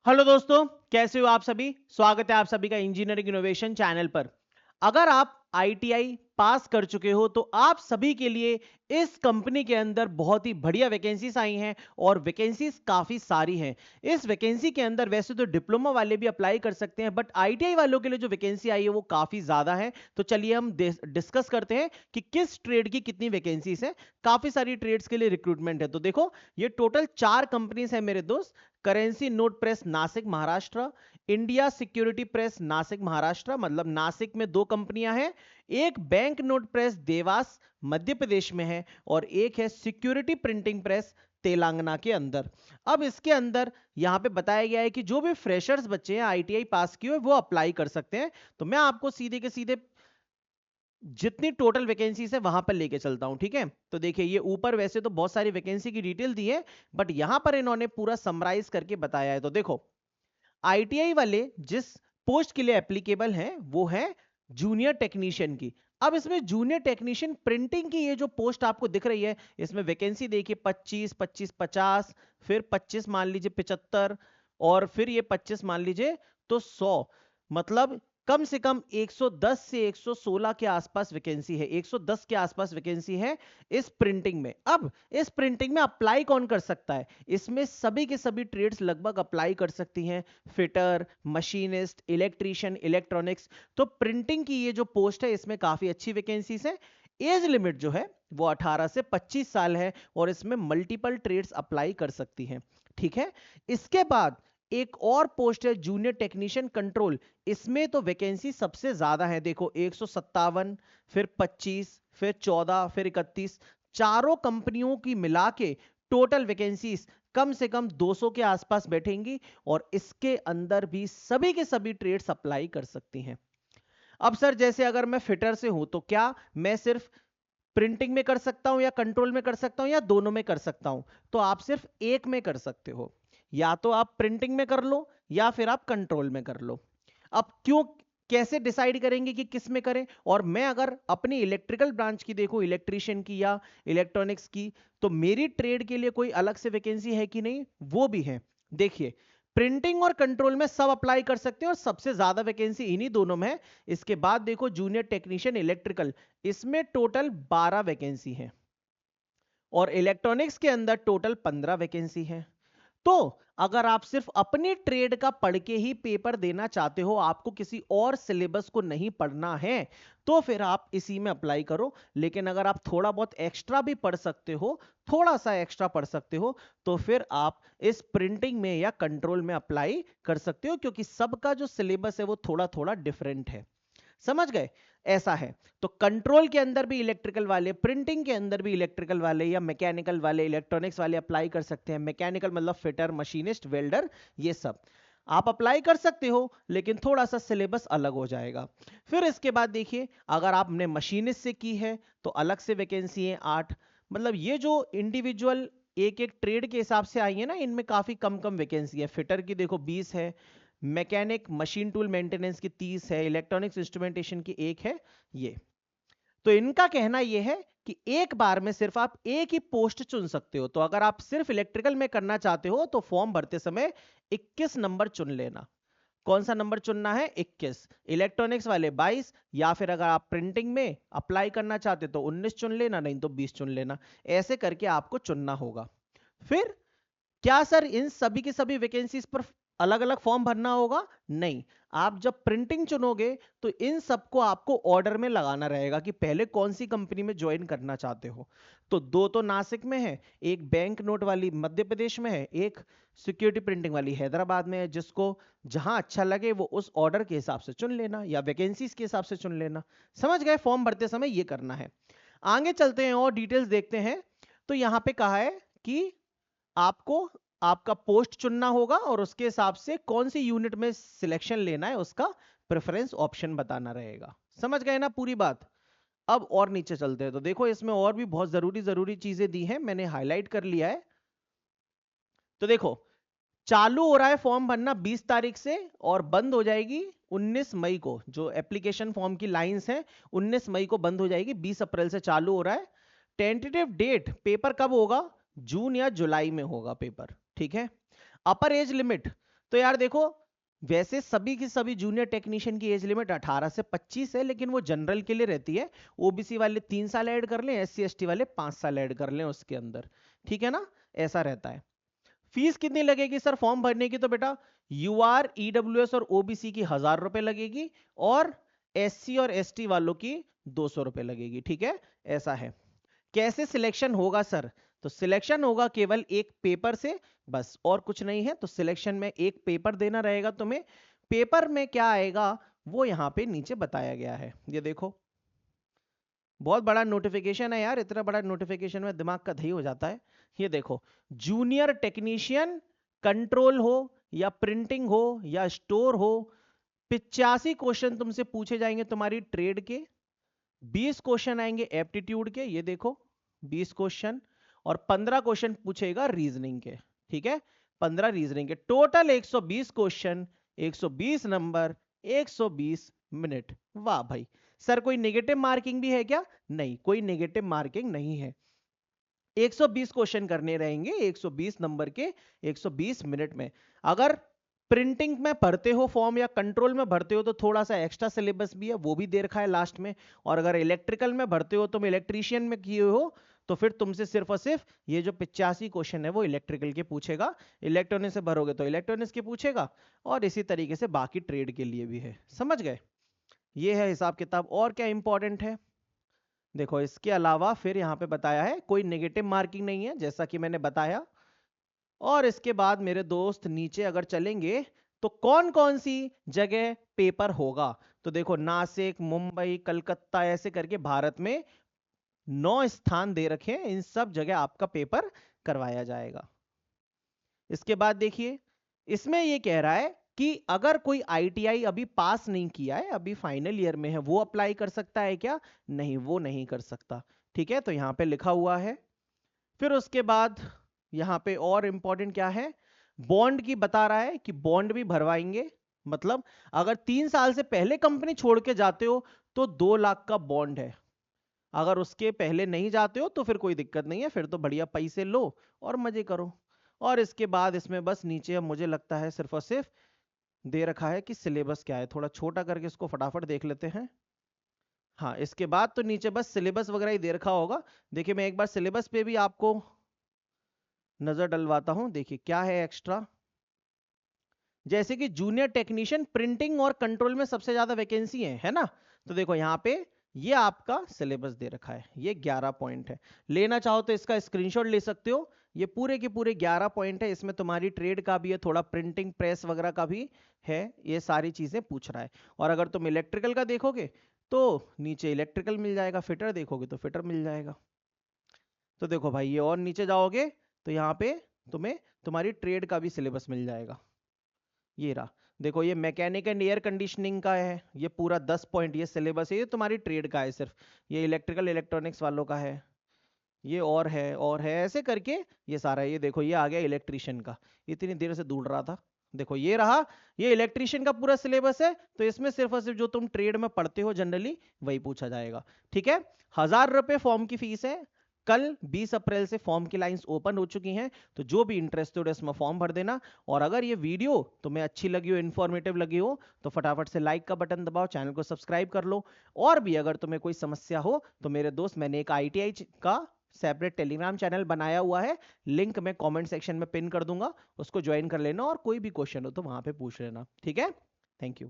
Hello दोस्तों, कैसे हो आप सभी। स्वागत है आप सभी का इंजीनियरिंग इनोवेशन चैनल पर। अगर आप आईटीआई पास कर चुके हो तो आप सभी के लिए इस कंपनी के अंदर बहुत ही बढ़िया वैकेंसीज आई हैं और वैकेंसीज काफी सारी हैं। इस वैकेंसी के अंदर वैसे तो डिप्लोमा वाले भी अप्लाई कर सकते हैं, बट आईटीआई वालों के लिए जो वैकेंसी आई है वो काफी ज्यादा है। तो चलिए हम डिस्कस करते हैं कि किस ट्रेड की कितनी वैकेंसीज हैं। काफी सारी ट्रेड्स के लिए रिक्रूटमेंट है। तो देखो, ये टोटल 4 कंपनीज है मेरे दोस्त। Currency note press Nashik Maharashtra, India security press Nashik Maharashtra, मतलब नासिक में 2 कंपनियां हैं। एक bank note press Dewas Madhya Pradesh में है और एक है सिक्योरिटी प्रिंटिंग प्रेस तेलंगाना के अंदर। अब इसके अंदर यहां पे बताया गया है कि जो भी फ्रेशर्स बच्चे हैं आईटीआई पास किए हुए वो अप्लाई कर सकते हैं। तो मैं आपको सीधे के सीधे जितनी टोटल वैकेंसीज है वहां पर लेके चलता हूं, ठीक है। तो देखिए, ये ऊपर वैसे तो बहुत सारी वैकेंसी की डिटेल दी है, बट यहां पर इन्होंने पूरा समराइज करके बताया है। तो देखो, आईटीआई वाले जिस पोस्ट के लिए एप्लीकेबल हैं वो है जूनियर टेक्नीशियन की। अब इसमें जूनियर टेक्नीशियन प्रिंटिंग की ये जो पोस्ट आपको दिख रही है, इसमें वैकेंसी देखिए 25 25 50, फिर 25 मान लीजिए 75, और फिर ये 25 मान लीजिए तो 100। मतलब कम से कम 110 से 116 के आसपास वैकेंसी है, 110 के आसपास वैकेंसी है इस प्रिंटिंग में। अब इस प्रिंटिंग में अप्लाई कौन कर सकता है? इसमें सभी के सभी ट्रेड्स लगभग अप्लाई कर सकती हैं। Fitter, machinist, electrician, electronics. तो प्रिंटिंग की ये जो पोस्ट है इसमें काफी अच्छी वैकेंसीज है। एज लिमिट जो है वो 18 से 25 साल है और इसमें मल्टीपल ट्रेड्स अप्लाई कर सकती हैं, ठीक है। इसके बाद एक और पोस्ट है जूनियर टेक्नीशियन कंट्रोल। इसमें तो वैकेंसी सबसे ज्यादा है। देखो, 157, फिर 25, फिर 14, फिर 31। चारों कंपनियों की मिला के टोटल वैकेंसीज कम से कम 200 के आसपास बैठेंगी और इसके अंदर भी सभी के सभी ट्रेड्स अप्लाई कर सकती हैं। अब सर, जैसे अगर मैं फिटर से हूं तो क्या मैं सिर्फ प्रिंटिंग में कर सकता हूं या कंट्रोल में कर सकता हूं या दोनों में कर सकता हूं? तो आप सिर्फ एक में कर सकते हो। या तो आप प्रिंटिंग में कर लो या फिर आप कंट्रोल में कर लो। अब क्यों, कैसे डिसाइड करेंगे कि किस में करें? और मैं अगर अपनी इलेक्ट्रिकल ब्रांच की देखूं, इलेक्ट्रीशियन की या इलेक्ट्रॉनिक्स की, तो मेरी ट्रेड के लिए कोई अलग से वैकेंसी है कि नहीं? वो भी है। देखिए, प्रिंटिंग और कंट्रोल में सब अप्लाई कर सकते हैं और सबसे ज्यादा वैकेंसी इन्हीं दोनों में है। इसके बाद देखो, जूनियर टेक्नीशियन इलेक्ट्रिकल, इसमें टोटल 12 वैकेंसी है और इलेक्ट्रॉनिक्स के अंदर टोटल 15 वैकेंसी है। तो अगर आप सिर्फ अपनी ट्रेड का पढ़ के ही पेपर देना चाहते हो, आपको किसी और सिलेबस को नहीं पढ़ना है, तो फिर आप इसी में अप्लाई करो। लेकिन अगर आप थोड़ा बहुत एक्स्ट्रा भी पढ़ सकते हो, थोड़ा सा एक्स्ट्रा पढ़ सकते हो, तो फिर आप इस प्रिंटिंग में या कंट्रोल में अप्लाई कर सकते हो, क्योंकि सबका जो सिलेबस है वो थोड़ा थोड़ा डिफरेंट है। समझ गए? ऐसा है। तो कंट्रोल के अंदर भी इलेक्ट्रिकल वाले, प्रिंटिंग के अंदर भी इलेक्ट्रिकल वाले या मैकेनिकल वाले, इलेक्ट्रॉनिक्स वाले अप्लाई कर सकते हैं। मैकेनिकल मतलब फिटर, मशीनिस्ट, वेल्डर, ये सब आप अप्लाई कर सकते हो, लेकिन थोड़ा सा सिलेबस अलग हो जाएगा। फिर इसके बाद देखिए, अगर आपने मशीनिस्ट से की है तो अलग से वैकेंसी है 8। मतलब ये जो इंडिविजुअल एक एक ट्रेड के हिसाब से आई है ना, इनमें काफी कम कम वैकेंसी है। फिटर की देखो 20 है, मैकेनिक मशीन टूल मेंटेनेंस की 30 है, इलेक्ट्रॉनिक्स इंस्ट्रूमेंटेशन की 1 है। ये तो इनका कहना यह है कि एक बार में सिर्फ आप एक ही पोस्ट चुन सकते हो। तो अगर आप सिर्फ इलेक्ट्रिकल में करना चाहते हो तो फॉर्म भरते समय 21 नंबर चुन लेना। कौन सा नंबर चुनना है? 21। इलेक्ट्रॉनिक्स वाले 22, या फिर अगर आप प्रिंटिंग में अप्लाई करना चाहते तो 19 चुन लेना, नहीं तो 20 चुन लेना। ऐसे करके आपको चुनना होगा। फिर क्या सर इन सभी की सभी वैकेंसीज पर अलग अलग फॉर्म भरना होगा? नहीं। आप जब प्रिंटिंग चुनोगे तो इन सबको आपको ऑर्डर में लगाना रहेगा कि पहले कौन सी कंपनी में ज्वाइन करना चाहते हो। तो 2 तो नासिक में है, एक बैंक नोट वाली मध्य प्रदेश में है, एक सिक्योरिटी प्रिंटिंग वाली हैदराबाद में है। जिसको जहां अच्छा लगे वो उस ऑर्डर के हिसाब से चुन लेना या वैकेंसीज के हिसाब से चुन लेना। समझ गए? फॉर्म भरते समय ये करना है। आगे चलते हैं और डिटेल्स देखते हैं। तो यहां पे कहा है कि आपको आपका पोस्ट चुनना होगा और उसके हिसाब से कौन सी यूनिट में सिलेक्शन लेना है उसका प्रेफरेंस ऑप्शन बताना रहेगा। समझ गए ना पूरी बात? अब और नीचे चलते हैं। तो देखो, इसमें और भी बहुत जरूरी जरूरी चीजें दी हैं, मैंने हाईलाइट कर लिया है। तो देखो, चालू हो रहा है फॉर्म भरना 20 तारीख से और बंद हो जाएगी 19 मई को। जो एप्लीकेशन फॉर्म की लाइंस हैं 19 मई को बंद हो जाएगी, 20 अप्रैल से चालू हो रहा है। टेंटेटिव डेट पेपर कब होगा? जून या जुलाई में होगा पेपर, ठीक है। अपर एज लिमिट तो यार देखो, वैसे सभी की सभी जूनियर टेक्नीशियन की एज लिमिट 18 से 25 है, लेकिन वो जनरल के लिए रहती है। ओबीसी वाले 3 साल ऐड कर लें, एससी एसटी वाले 5 साल ऐड कर लें उसके अंदर, ठीक है ना, ऐसा रहता है। फीस कितनी लगेगी सर फॉर्म भरने की? तो बेटा यूआर, ईडब्ल्यूएस और ओबीसी की 1000 रुपए लगेगी, और एससी और एसटी वालों की 200 रुपए लगेगी, ठीक है, ऐसा है। कैसे सिलेक्शन होगा सर? तो सिलेक्शन होगा केवल एक पेपर से, बस और कुछ नहीं है। तो सिलेक्शन में एक पेपर देना रहेगा तुम्हें। पेपर में क्या आएगा वो यहां पे नीचे बताया गया है, ये देखो। बहुत बड़ा नोटिफिकेशन है यार, इतना बड़ा नोटिफिकेशन में दिमाग का दही हो जाता है। ये देखो, जूनियर टेक्नीशियन, कंट्रोल हो या प्रिंटिंग हो या स्टोर हो, 85 क्वेश्चन तुमसे पूछे जाएंगे तुम्हारी ट्रेड के, 20 क्वेश्चन आएंगे एप्टीट्यूड के, ये देखो 20 क्वेश्चन, और 15 क्वेश्चन पूछेगा रीजनिंग के, ठीक है, 15 रीजनिंग के, टोटल 120 क्वेश्चन, 120 नंबर, 120 मिनट। वाह भाई। सर कोई नेगेटिव मार्किंग भी है क्या? नहीं, कोई नेगेटिव मार्किंग नहीं है। 120 क्वेश्चन करने रहेंगे 120 नंबर के 120 मिनट में। अगर प्रिंटिंग में भरते हो फॉर्म या कंट्रोल में भरते हो तो थोड़ा सा एक्स्ट्रा सिलेबस भी है, वो भी दे रखा है लास्ट में। और अगर इलेक्ट्रिकल में भरते हो, तुम इलेक्ट्रीशियन में किए हो, तो फिर तुमसे सिर्फ और सिर्फ ये जो 85 क्वेश्चन है वो इलेक्ट्रिकल के पूछेगा। इलेक्ट्रॉनिक्स से भरोगे तो इलेक्ट्रॉनिक्स के पूछेगा, और इसी तरीके से बाकी ट्रेड के लिए भी है। समझ गए? ये है हिसाब किताब। और क्या इंपॉर्टेंट है देखो, इसके अलावा फिर यहाँ पे बताया है कोई नेगेटिव मार्किंग नहीं है, जैसा कि मैंने बताया। और इसके बाद मेरे दोस्त नीचे अगर चलेंगे तो कौन कौन सी जगह पेपर होगा, तो देखो नासिक, मुंबई, कलकत्ता, ऐसे करके भारत में 9 स्थान दे रखे हैं, इन सब जगह आपका पेपर करवाया जाएगा। इसके बाद देखिए, इसमें ये कह रहा है कि अगर कोई आईटीआई अभी पास नहीं किया है, अभी फाइनल ईयर में है, वो अप्लाई कर सकता है क्या? नहीं, वो नहीं कर सकता, ठीक है, तो यहां पे लिखा हुआ है। फिर उसके बाद यहां पे और इंपॉर्टेंट क्या है, बॉन्ड की बता रहा है कि बॉन्ड भी भरवाएंगे। मतलब अगर 3 साल से पहले कंपनी छोड़ के जाते हो तो 2 लाख का बॉन्ड है। अगर उसके पहले नहीं जाते हो तो फिर कोई दिक्कत नहीं है, फिर तो बढ़िया पैसे लो और मजे करो। और इसके बाद इसमें बस नीचे अब मुझे लगता है सिर्फ और सिर्फ दे रखा है कि सिलेबस क्या है। थोड़ा छोटा करके इसको फटाफट देख लेते हैं। हाँ, इसके बाद तो नीचे बस सिलेबस वगैरह ही दे रखा होगा। देखिए मैं एक बार सिलेबस पे भी आपको नजर डलवाता हूं, देखिए क्या है एक्स्ट्रा। जैसे कि जूनियर टेक्नीशियन प्रिंटिंग और कंट्रोल में सबसे ज्यादा वैकेंसी है ना। तो देखो यहाँ पे ये आपका सिलेबस दे रखा है, ये 11 पॉइंट है। लेना चाहो तो इसका स्क्रीनशॉट ले सकते हो। ये पूरे के पूरे 11 पॉइंट है, इसमें तुम्हारी ट्रेड का भी है, थोड़ा प्रिंटिंग प्रेस वगैरह का भी है, ये सारी चीजें पूछ रहा है। और अगर तुम इलेक्ट्रिकल का देखोगे तो नीचे इलेक्ट्रिकल मिल जाएगा, फिटर देखोगे तो फिटर मिल जाएगा। तो देखो भाई, ये और नीचे जाओगे तो यहाँ पे तुम्हें तुम्हारी ट्रेड का भी सिलेबस मिल जाएगा। ये रहा, देखो ये मैकेनिक एंड एयर कंडीशनिंग का है, ये पूरा 10 पॉइंट ये सिलेबस है, ये तुम्हारी ट्रेड का है सिर्फ। ये इलेक्ट्रिकल इलेक्ट्रॉनिक्स वालों का है, ये और है ऐसे करके ये सारा। ये देखो ये आ गया इलेक्ट्रीशियन का, इतनी देर से ढूंढ रहा था। देखो ये रहा, ये इलेक्ट्रीशियन का पूरा सिलेबस है। तो इसमें सिर्फ और सिर्फ जो तुम ट्रेड में पढ़ते हो जनरली वही पूछा जाएगा, ठीक है। 1000 रुपए फॉर्म की फीस है। कल 20 अप्रैल से फॉर्म की लाइंस ओपन हो चुकी हैं, तो जो भी इंटरेस्टेड है इसमें फॉर्म भर देना। और अगर ये वीडियो तुम्हें अच्छी लगी हो, इन्फॉर्मेटिव लगी हो, तो फटाफट से लाइक का बटन दबाओ, चैनल को सब्सक्राइब कर लो। और भी अगर तुम्हें कोई समस्या हो तो मेरे दोस्त, मैंने एक आईटीआई का सेपरेट टेलीग्राम चैनल बनाया हुआ है, लिंक मैं कमेंट सेक्शन में पिन कर दूंगा, उसको ज्वाइन कर लेना, और कोई भी क्वेश्चन हो तो वहां पे पूछ लेना, ठीक है। Thank you.